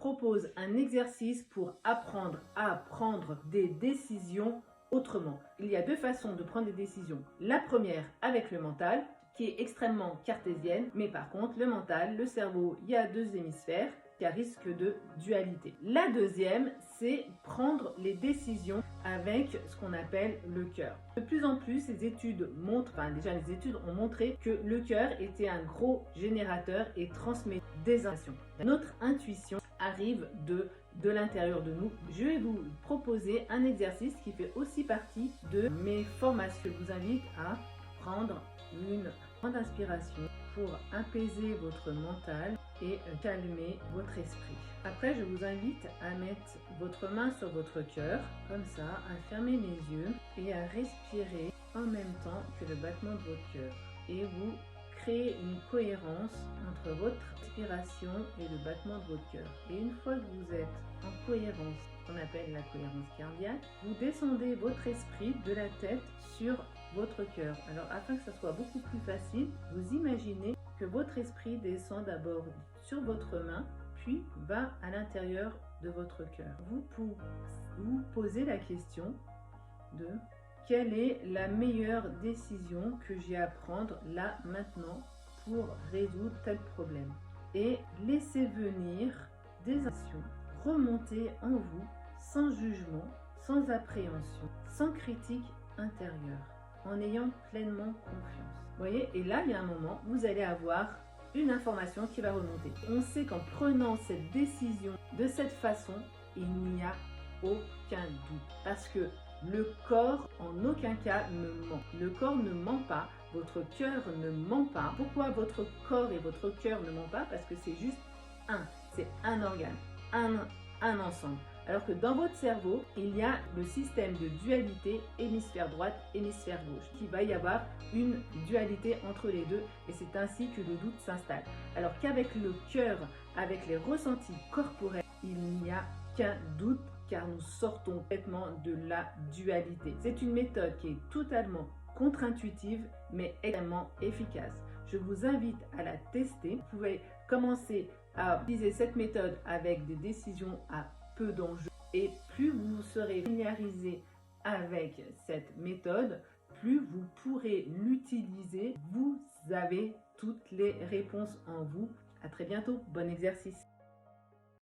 propose un exercice pour apprendre à prendre des décisions autrement. Il y a deux façons de prendre des décisions. La première avec le mental, qui est extrêmement cartésienne, mais par contre le mental, le cerveau, il y a deux hémisphères qui a risque de dualité. La deuxième, c'est prendre les décisions avec ce qu'on appelle le cœur. De plus en plus, les études montrent, déjà les études ont montré que le cœur était un gros générateur et transmet des informations. Notre intuition arrive de l'intérieur de nous. Je vais vous proposer un exercice qui fait aussi partie de mes formations. Je vous invite à prendre une grande inspiration pour apaiser votre mental et calmer votre esprit. Après, je vous invite à mettre votre main sur votre cœur, comme ça, à fermer les yeux et à respirer en même temps que le battement de votre cœur. Et vous créez une cohérence entre votre respiration et le battement de votre cœur. Et une fois que vous êtes en cohérence, qu'on appelle la cohérence cardiaque, vous descendez votre esprit de la tête sur votre cœur. Alors afin que ça soit beaucoup plus facile, vous imaginez que votre esprit descend d'abord sur votre main, puis va à l'intérieur de votre cœur. Vous posez la question de quelle est la meilleure décision que j'ai à prendre là maintenant pour résoudre tel problème. Et laissez venir des actions remonter en vous sans jugement, sans appréhension, sans critique intérieure, en ayant pleinement confiance. Vous voyez, et là, il y a un moment, vous allez avoir une information qui va remonter. On sait qu'en prenant cette décision de cette façon, il n'y a aucun doute. Parce que le corps, en aucun cas, ne ment. Le corps ne ment pas, votre cœur ne ment pas. Pourquoi votre corps et votre cœur ne mentent pas? Parce que c'est juste c'est un organe, un ensemble. Alors que dans votre cerveau, il y a le système de dualité hémisphère droite, hémisphère gauche. Il va y avoir une dualité entre les deux et c'est ainsi que le doute s'installe. Alors qu'avec le cœur, avec les ressentis corporels, il n'y a qu'un doute car nous sortons complètement de la dualité. C'est une méthode qui est totalement contre-intuitive mais extrêmement efficace. Je vous invite à la tester. Vous pouvez commencer à utiliser cette méthode avec des décisions à peu d'enjeux et plus vous serez familiarisé avec cette méthode, plus vous pourrez l'utiliser. Vous avez toutes les réponses en vous. À très bientôt, bon exercice.